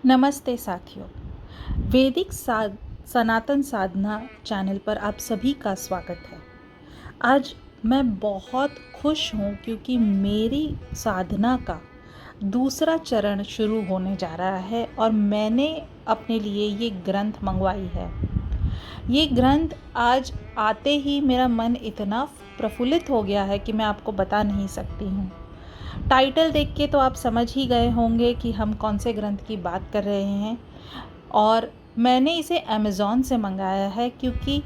नमस्ते साथियों। वैदिक सनातन साधना चैनल पर आप सभी का स्वागत है। आज मैं बहुत खुश हूँ क्योंकि मेरी साधना का दूसरा चरण शुरू होने जा रहा है और मैंने अपने लिए ये ग्रंथ मंगवाई है। ये ग्रंथ आज आते ही मेरा मन इतना प्रफुल्लित हो गया है कि मैं आपको बता नहीं सकती हूँ। टाइटल देख के तो आप समझ ही गए होंगे कि हम कौन से ग्रंथ की बात कर रहे हैं। और मैंने इसे अमेज़ॉन से मंगाया है क्योंकि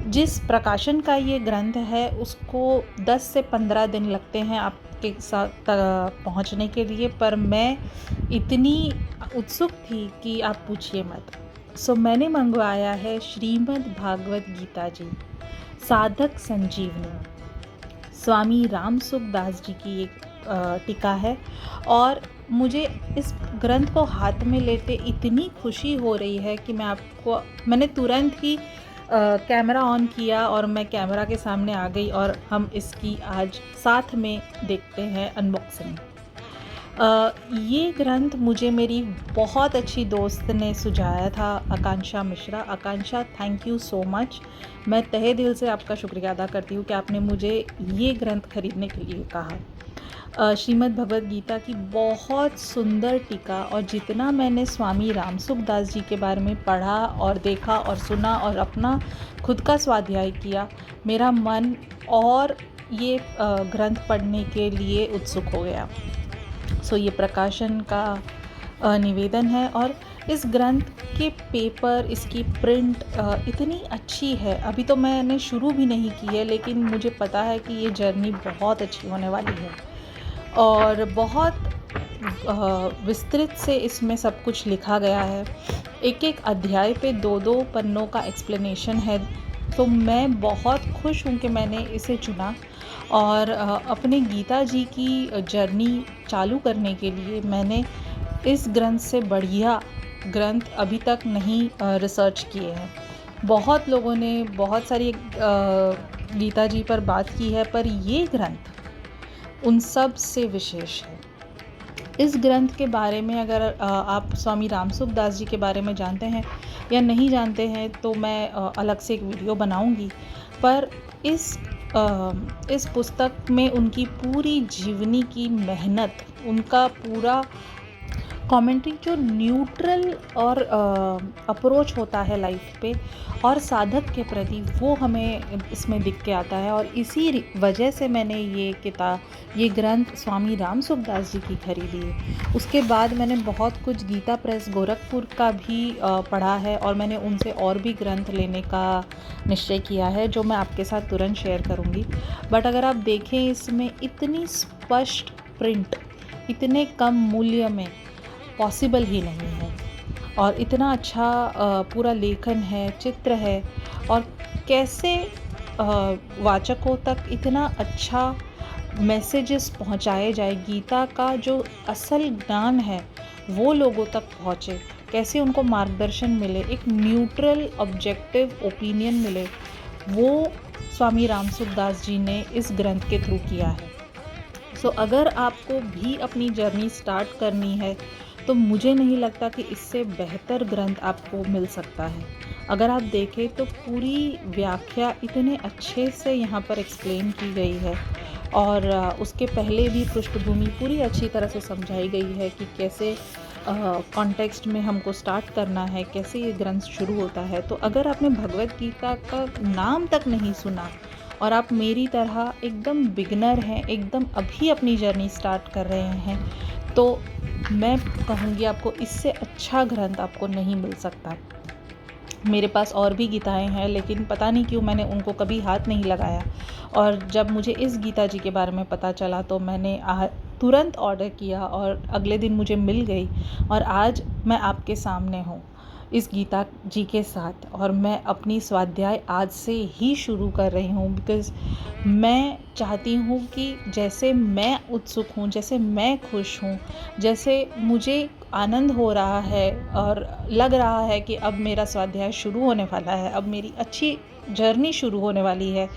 जिस प्रकाशन का ये ग्रंथ है उसको 10 से 15 दिन लगते हैं आपके साथ पहुंचने के लिए, पर मैं इतनी उत्सुक थी कि आप पूछिए मत। मैंने मंगवाया है श्रीमद् भागवत गीता जी साधक संजीवनी, स्वामी राम सुखदास जी की एक टीका है। और मुझे इस ग्रंथ को हाथ में लेते इतनी खुशी हो रही है कि मैंने तुरंत ही कैमरा ऑन किया और मैं कैमरा के सामने आ गई और हम इसकी आज साथ में देखते हैं अनबॉक्सिंग। ये ग्रंथ मुझे मेरी बहुत अच्छी दोस्त ने सुझाया था, आकांक्षा मिश्रा। आकांक्षा, थैंक यू सो मच। मैं तहे दिल से आपका शुक्रिया अदा करती हूँ कि आपने मुझे ये ग्रंथ खरीदने के लिए कहा। श्रीमद् भगवद गीता की बहुत सुंदर टीका, और जितना मैंने स्वामी राम सुखदास जी के बारे में पढ़ा और देखा और सुना और अपना खुद का स्वाध्याय किया, मेरा मन और ये ग्रंथ पढ़ने के लिए उत्सुक हो गया। ये प्रकाशन का निवेदन है। और इस ग्रंथ के पेपर, इसकी प्रिंट इतनी अच्छी है। अभी तो मैंने शुरू भी नहीं की है, लेकिन मुझे पता है कि ये जर्नी बहुत अच्छी होने वाली है और बहुत विस्तृत से इसमें सब कुछ लिखा गया है। एक एक अध्याय पे 2-2 पन्नों का एक्सप्लेनेशन है। तो मैं बहुत खुश हूँ कि मैंने इसे चुना और अपने गीता जी की जर्नी चालू करने के लिए मैंने इस ग्रंथ से बढ़िया ग्रंथ अभी तक नहीं रिसर्च किए हैं। बहुत लोगों ने बहुत सारी गीता जी पर बात की है, पर ये ग्रंथ उन सब से विशेष है। इस ग्रंथ के बारे में अगर आप स्वामी राम सुखदास जी के बारे में जानते हैं या नहीं जानते हैं तो मैं अलग से एक वीडियो बनाऊंगी। पर इस पुस्तक में उनकी पूरी जीवनी की मेहनत, उनका पूरा कमेंट्री जो न्यूट्रल और अप्रोच होता है लाइफ पे और साधक के प्रति, वो हमें इसमें दिख के आता है। और इसी वजह से मैंने ये ग्रंथ स्वामी राम सुखदास जी की खरीदी है। उसके बाद मैंने बहुत कुछ गीता प्रेस गोरखपुर का भी पढ़ा है और मैंने उनसे और भी ग्रंथ लेने का निश्चय किया है, जो मैं आपके साथ तुरंत शेयर करूँगी। बट अगर आप देखें, इसमें इतनी स्पष्ट प्रिंट इतने कम मूल्य में पॉसिबल ही नहीं है। और इतना अच्छा पूरा लेखन है, चित्र है, और कैसे वाचकों तक इतना अच्छा मैसेजेस पहुंचाए जाए, गीता का जो असल ज्ञान है वो लोगों तक पहुंचे, कैसे उनको मार्गदर्शन मिले, एक न्यूट्रल ऑब्जेक्टिव ओपिनियन मिले, वो स्वामी राम सुखदास जी ने इस ग्रंथ के थ्रू किया है। अगर आपको भी अपनी जर्नी स्टार्ट करनी है तो मुझे नहीं लगता कि इससे बेहतर ग्रंथ आपको मिल सकता है। अगर आप देखें तो पूरी व्याख्या इतने अच्छे से यहाँ पर एक्सप्लेन की गई है और उसके पहले भी पृष्ठभूमि पूरी अच्छी तरह से समझाई गई है कि कैसे कॉन्टेक्स्ट में हमको स्टार्ट करना है, कैसे ये ग्रंथ शुरू होता है। तो अगर आपने भगवद गीता का नाम तक नहीं सुना और आप मेरी तरह एकदम बिगनर हैं, एकदम अभी अपनी जर्नी स्टार्ट कर रहे हैं, तो मैं कहूँगी आपको इससे अच्छा ग्रंथ आपको नहीं मिल सकता। मेरे पास और भी गीताएं हैं, लेकिन पता नहीं क्यों मैंने उनको कभी हाथ नहीं लगाया। और जब मुझे इस गीता जी के बारे में पता चला तो मैंने तुरंत ऑर्डर किया और अगले दिन मुझे मिल गई। और आज मैं आपके सामने हूँ इस गीता जी के साथ, और मैं अपनी स्वाध्याय आज से ही शुरू कर रही हूँ। बिकॉज़ मैं चाहती हूँ कि जैसे मैं उत्सुक हूँ, जैसे मैं खुश हूँ, जैसे मुझे आनंद हो रहा है और लग रहा है कि अब मेरा स्वाध्याय शुरू होने वाला है, अब मेरी अच्छी जर्नी शुरू होने वाली है,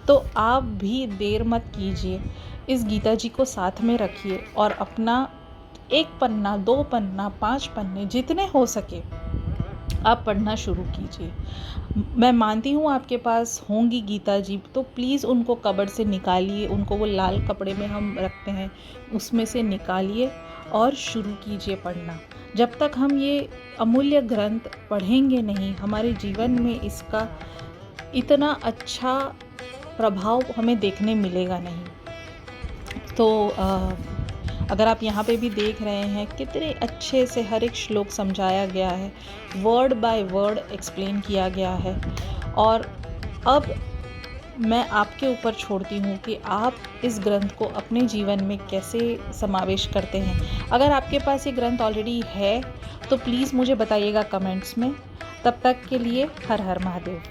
तो आप भी देर मत कीजिए। इस गीता जी को साथ में रखिए और अपना 1 पन्ना, 2 पन्ना, 5 पन्ने जितने हो सके आप पढ़ना शुरू कीजिए। मैं मानती हूँ आपके पास होंगी गीता जी, तो प्लीज़ उनको कबर्ड से निकालिए, उनको वो लाल कपड़े में हम रखते हैं उसमें से निकालिए और शुरू कीजिए पढ़ना। जब तक हम ये अमूल्य ग्रंथ पढ़ेंगे नहीं, हमारे जीवन में इसका इतना अच्छा प्रभाव हमें देखने मिलेगा नहीं। तो अगर आप यहाँ पे भी देख रहे हैं कितने अच्छे से हर एक श्लोक समझाया गया है, वर्ड बाय वर्ड एक्सप्लेन किया गया है। और अब मैं आपके ऊपर छोड़ती हूँ कि आप इस ग्रंथ को अपने जीवन में कैसे समावेश करते हैं। अगर आपके पास ये ग्रंथ ऑलरेडी है तो प्लीज़ मुझे बताइएगा कमेंट्स में। तब तक के लिए हर हर महादेव।